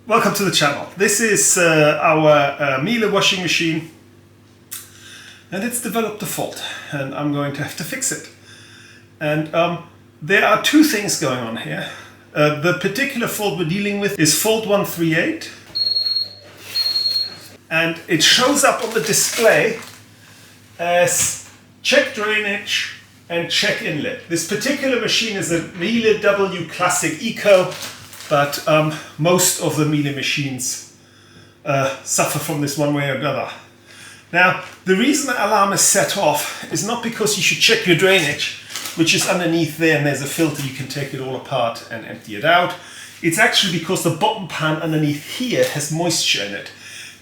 Welcome to the channel. This is our Miele washing machine, and it's developed a fault and I'm going to have to fix it. And there are two things going on here. The particular fault we're dealing with is fault 138, and it shows up on the display as check drainage and check inlet. This particular machine is a Miele W Classic Eco, but most of the Miele machines suffer from this one way or another. Now, the reason the alarm is set off is not because you should check your drainage, which is underneath there, and there's a filter, you can take it all apart and empty it out. It's actually because the bottom pan underneath here has moisture in it.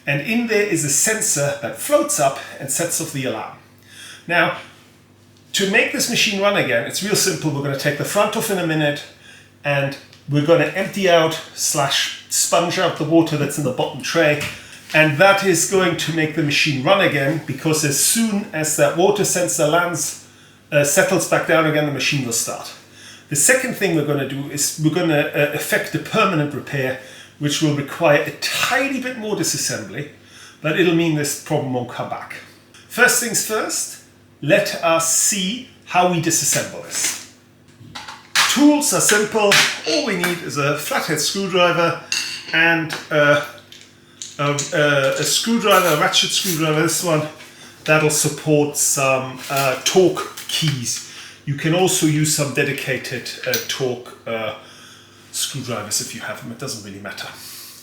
And in there is a sensor that floats up and sets off the alarm. Now, to make this machine run again, it's real simple. We're going to take the front off in a minute, and we're going to empty out / sponge out the water that's in the bottom tray, and that is going to make the machine run again, because as soon as that water sensor settles back down again, the machine will start. The second thing we're going to do is we're going to effect a permanent repair, which will require a tiny bit more disassembly, but it'll mean this problem won't come back. First things first, let us see how we disassemble this. Tools are simple. All we need is a flathead screwdriver and a screwdriver, a ratchet screwdriver, this one, that'll support some torque keys. You can also use some dedicated torque screwdrivers if you have them, it doesn't really matter.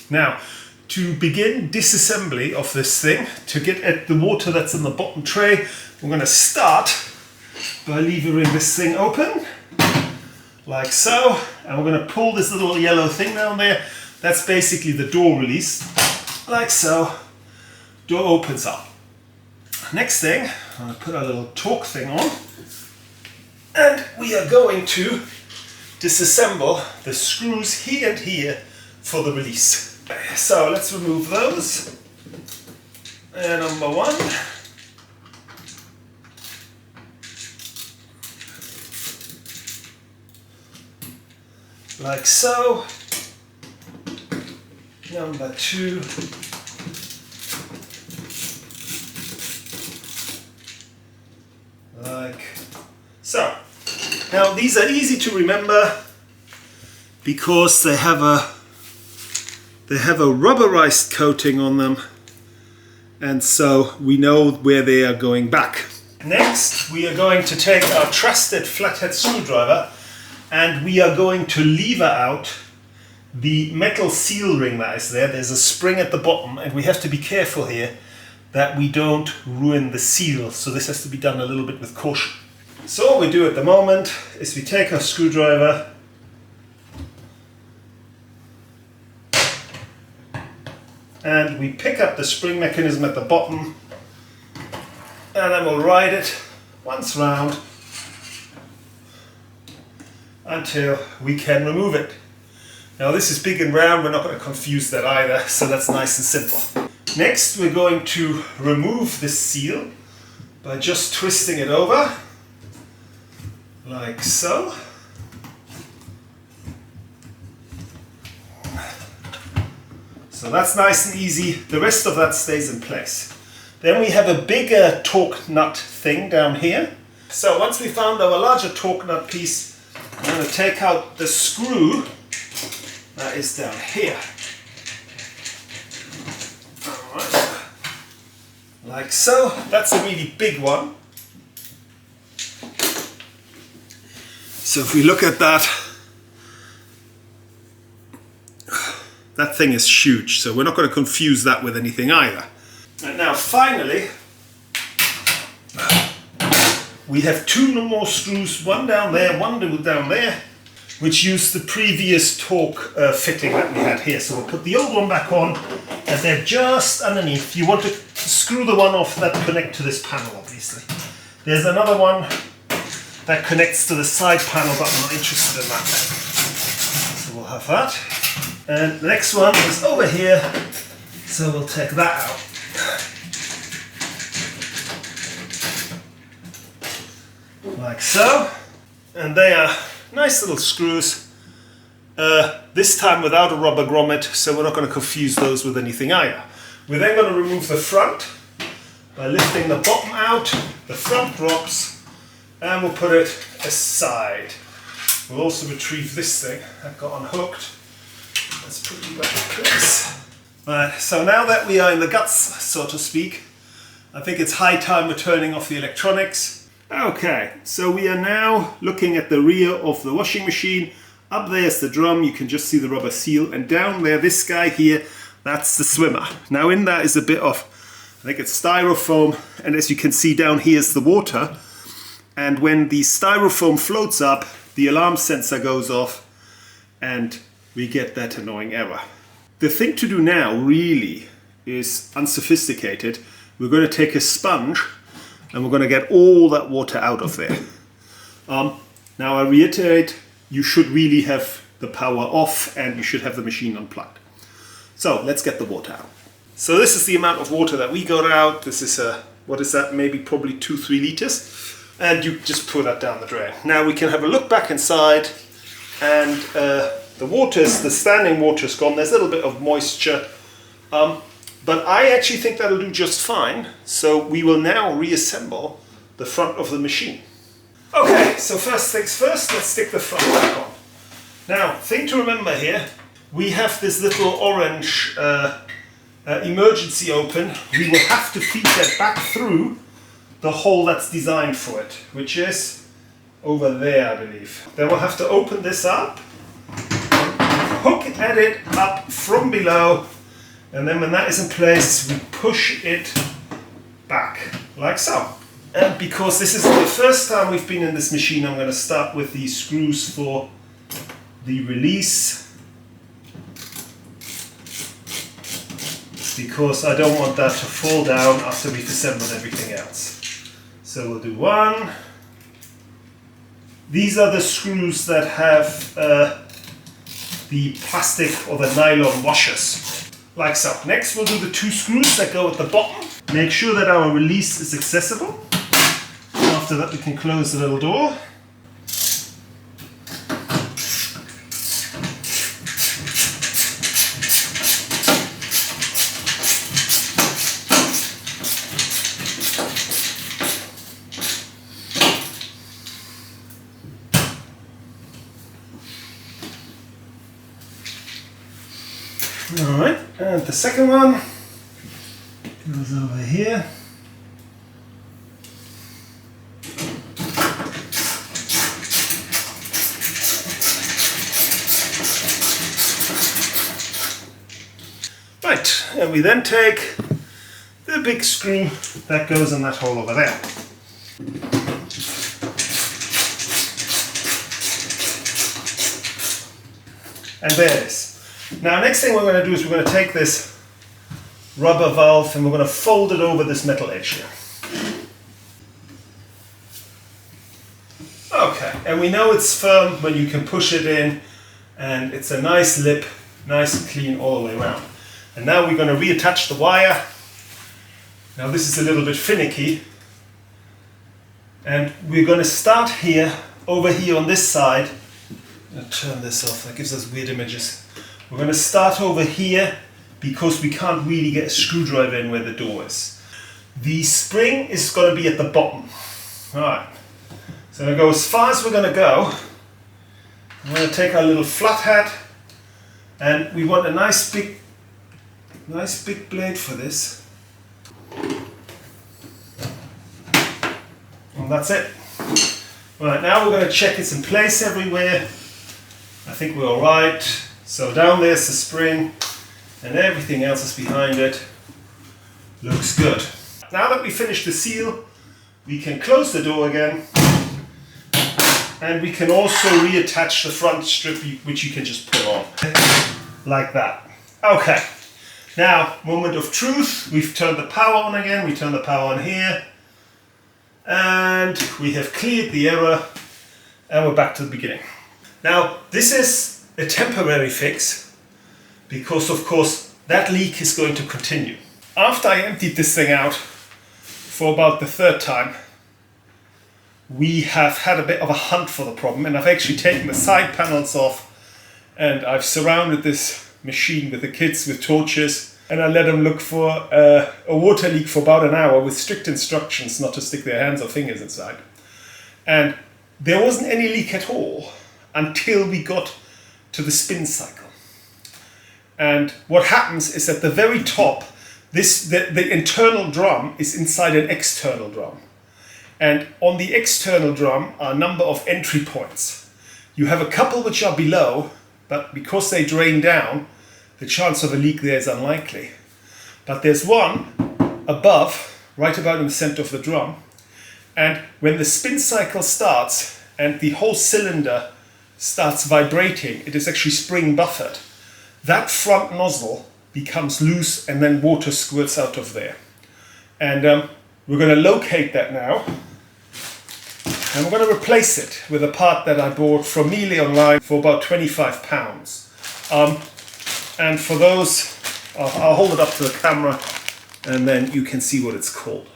Now, to begin disassembly of this thing, to get at the water that's in the bottom tray, we're going to start by levering this thing open, like so, and we're going to pull this little yellow thing down there. That's basically the door release, like so. Door opens up. Next thing, I'm going to put our little torque thing on, and we are going to disassemble the screws here and here for the release. So let's remove those. And number one. Like so. Number two. Like so. Now these are easy to remember because they have a rubberized coating on them, and so we know where they are going back. Next, we are going to take our trusted flathead screwdriver, and we are going to lever out the metal seal ring that is there. There's a spring at the bottom, and we have to be careful here that we don't ruin the seal, so this has to be done a little bit with caution. So what we do at the moment is we take our screwdriver and we pick up the spring mechanism at the bottom, and then we'll ride it once round until we can remove it. Now this is big and round, we're not going to confuse that either, so that's nice and simple. Next, we're going to remove this seal by just twisting it over, like so. So that's nice and easy. The rest of that stays in place. Then we have a bigger torque nut thing down here. So once we found our larger torque nut piece, I'm going to take out the screw that is down here. Alright. Like so. That's a really big one. So if we look at that, that thing is huge, so we're not going to confuse that with anything either. And now finally, we have two more screws, one down there, one down there, which use the previous torque fitting that we had here. So we'll put the old one back on, and they're just underneath. You want to screw the one off that connects to this panel, obviously. There's another one that connects to the side panel, but I'm not interested in that. So we'll have that. And the next one is over here, so we'll take that out. Like so. And they are nice little screws this time without a rubber grommet, so we're not going to confuse those with anything either. We're then going to remove the front by lifting the bottom out, the front drops, and we'll put it aside. We'll also retrieve this thing that got unhooked. Let's put it back in place. Right, so now that we are in the guts, so to speak, I think it's high time we're turning off the electronics. Okay, so we are now looking at the rear of the washing machine. Up there's the drum, you can just see the rubber seal, and down there, this guy here, that's the swimmer. Now in that is a bit of, I think it's styrofoam, and as you can see down here is the water. And when the styrofoam floats up, the alarm sensor goes off, and we get that annoying error. The thing to do now really is unsophisticated. We're going to take a sponge and we're going to get all that water out of there. Now I reiterate, you should really have the power off and you should have the machine unplugged. So let's get the water out. So this is the amount of water that we got out. This is what is that, maybe probably 2-3 liters. And you just pour that down the drain. Now we can have a look back inside, and the standing water is gone. There's a little bit of moisture, but I actually think that'll do just fine. So we will now reassemble the front of the machine. Okay, so first things first, let's stick the front back on. Now, thing to remember here, we have this little orange emergency open. We will have to feed that back through the hole that's designed for it, which is over there, I believe. Then we'll have to open this up, hook at it up from below, and then when that is in place, we push it back, like so. And because this is the first time we've been in this machine, I'm going to start with the screws for the release, because I don't want that to fall down after we've assembled everything else. So we'll do one. These are the screws that have the plastic or the nylon washers, like so. Next we'll do the 2 screws that go at the bottom. Make sure that our release is accessible. After that we can close the little door. Alright, and the second one goes over here. Right, and we then take the big screw that goes in that hole over there. And there it is. Now, next thing we're going to do is we're going to take this rubber valve and we're going to fold it over this metal edge here. Okay, and we know it's firm when you can push it in, and it's a nice lip, nice and clean all the way around. And now we're going to reattach the wire. Now this is a little bit finicky, and we're going to start here, over here on this side. I'll turn this off, that gives us weird images. We're going to start over here because we can't really get a screwdriver in where the door is. The spring is going to be at the bottom. Alright, so I'm going to go as far as we're going to go. I'm going to take our little flat head, and we want a nice big blade for this. And that's it. Right, now we're going to check it's in place everywhere. I think we're alright. So down there's the spring, and everything else is behind it. Looks good. Now that we finished the seal, we can close the door again, and we can also reattach the front strip, which you can just pull on, like that. Okay, now moment of truth. We've turned the power on again, we turn the power on here, and we have cleared the error, and we're back to the beginning. Now this is a temporary fix, because of course that leak is going to continue. After I emptied this thing out for about the 3rd time, we have had a bit of a hunt for the problem, and I've actually taken the side panels off And I've surrounded this machine with the kids with torches, and I let them look for a water leak for about an hour with strict instructions not to stick their hands or fingers inside. And there wasn't any leak at all until we got to the spin cycle. And what happens is at the very top, the internal drum is inside an external drum. And on the external drum are a number of entry points. You have a couple which are below, but because they drain down, the chance of a leak there is unlikely. But there's one above, right about in the center of the drum. And when the spin cycle starts and the whole cylinder starts vibrating, it is actually spring buffered. That front nozzle becomes loose and then water squirts out of there. And we're going to locate that now. And we're going to replace it with a part that I bought from Miele online for about £25. And for those, I'll hold it up to the camera and then you can see what it's called.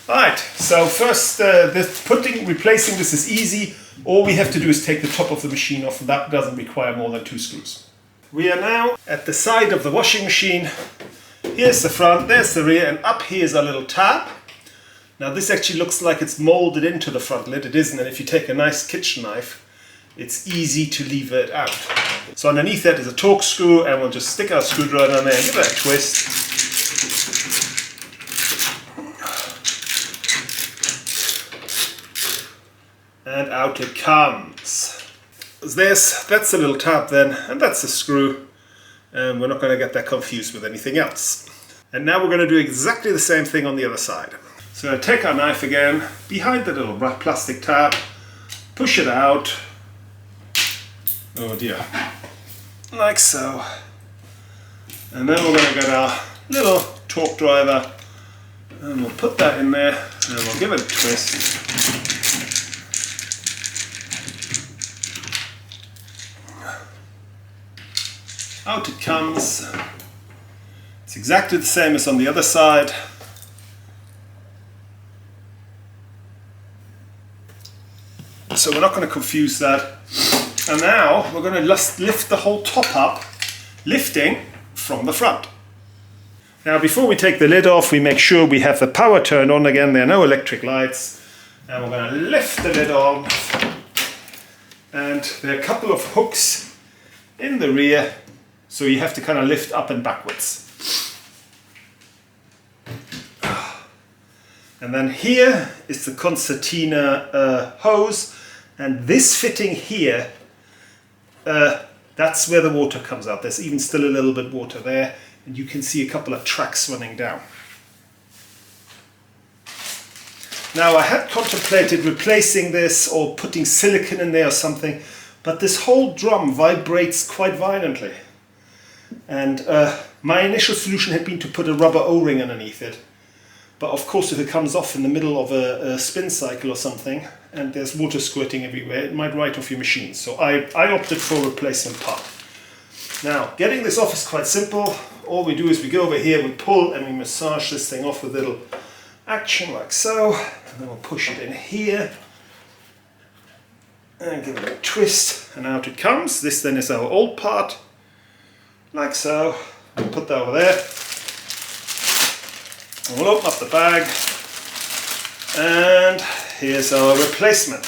Alright, so first replacing this is easy. All we have to do is take the top of the machine off, and that doesn't require more than 2 screws. We are now at the side of the washing machine. Here's the front, there's the rear, and up here is a little tab. Now this actually looks like it's molded into the front lid. It isn't, and if you take a nice kitchen knife, it's easy to lever it out. So underneath that is a torque screw, and we'll just stick our screwdriver in there and give it a twist. And out it comes. That's the little tab then, and that's the screw. And we're not going to get that confused with anything else. And now we're going to do exactly the same thing on the other side. So I take our knife again, behind the little plastic tab, push it out. Oh dear. Like so. And then we're going to get our little torque driver, and we'll put that in there, and we'll give it a twist. Out it comes. It's exactly the same as on the other side. So we're not going to confuse that. And now we're going to lift the whole top up, lifting from the front. Now before we take the lid off, we make sure we have the power turned on again. There are no electric lights. And we're going to lift the lid on. And there are a couple of hooks in the rear, so you have to kind of lift up and backwards. And then here is the concertina hose, and this fitting here, that's where the water comes out. There's even still a little bit water there, and you can see a couple of tracks running down. Now I had contemplated replacing this or putting silicone in there or something, but this whole drum vibrates quite violently. And my initial solution had been to put a rubber O-ring underneath it. But of course, if it comes off in the middle of a spin cycle or something, and there's water squirting everywhere, it might write off your machine. So I opted for a replacement part. Now, getting this off is quite simple. All we do is we go over here, we pull, and we massage this thing off with a little action like so. And then we'll push it in here. And give it a twist, and out it comes. This then is our old part, like so. We'll put that over there. And we'll open up the bag, and here's our replacement.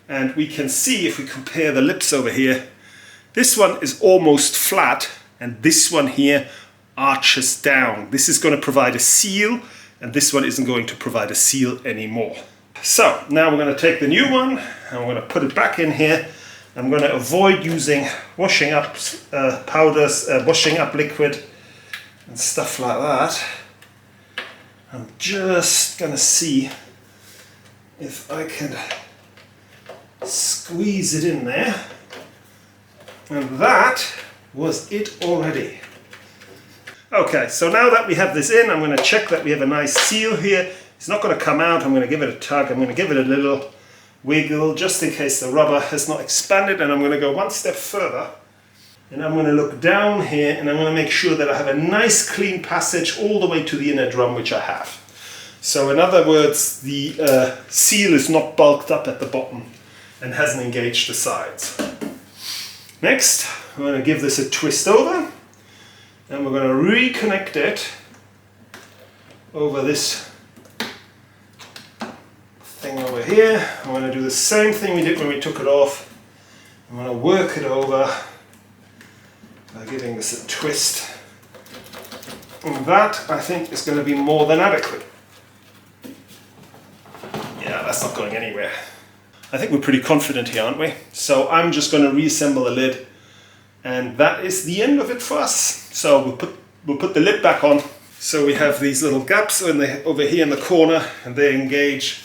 And we can see, if we compare the lips over here, this one is almost flat, and this one here arches down. This is going to provide a seal, and this one isn't going to provide a seal anymore. So now we're going to take the new one, and we're going to put it back in here. I'm going to avoid using washing up powders, washing up liquid, and stuff like that. I'm just going to see if I can squeeze it in there. And that was it already. Okay, so now that we have this in, I'm going to check that we have a nice seal here. It's not going to come out. I'm going to give it a tug. I'm going to give it a little wiggle just in case the rubber has not expanded. And I'm going to go one step further. And I'm going to look down here, and I'm going to make sure that I have a nice clean passage all the way to the inner drum, which I have. So in other words, the seal is not bulked up at the bottom and hasn't engaged the sides. Next, we're going to give this a twist over, and we're going to reconnect it over this thing over here. I'm going to do the same thing we did when we took it off. I'm going to work it over by giving this a twist. And that, I think, is going to be more than adequate. Yeah, that's not going anywhere. I think we're pretty confident here, aren't we? So I'm just going to reassemble the lid, and that is the end of it for us. So we'll put the lid back on. So we have these little gaps over here in the corner, and they engage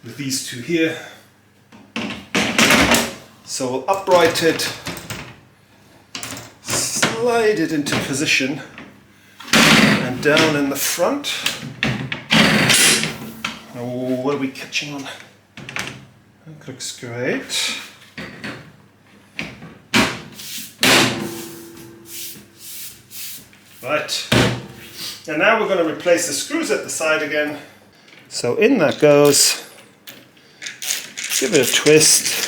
with these two here. So we'll upright it, slide it into position, and down in the front. Oh, what are we catching on? That looks great. Right. And now we're going to replace the screws at the side again. So in that goes. Give it a twist.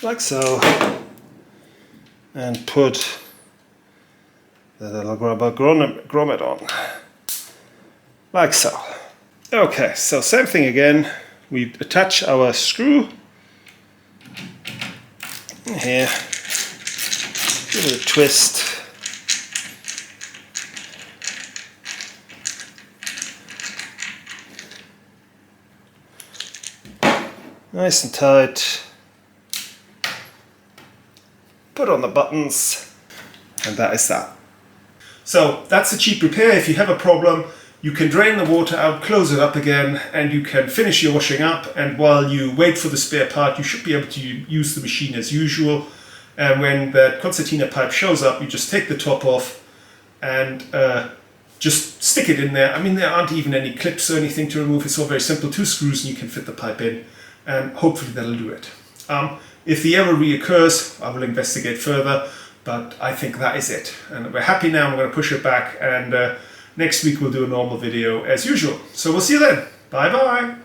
Like so. And put the little rubber grommet on. Like so. Okay, so same thing again. We attach our screw here. Give it a twist. Nice and tight. Put on the buttons, and that is that. So that's a cheap repair. If you have a problem, you can drain the water out, close it up again, and you can finish your washing up. And while you wait for the spare part, you should be able to use the machine as usual. And when the concertina pipe shows up, you just take the top off and just stick it in there. I mean, there aren't even any clips or anything to remove. It's all very simple. 2 screws and you can fit the pipe in, and hopefully that'll do it. If the error reoccurs, I will investigate further, but I think that is it. And we're happy now. I'm going to push it back, and next week we'll do a normal video as usual. So we'll see you then. Bye bye.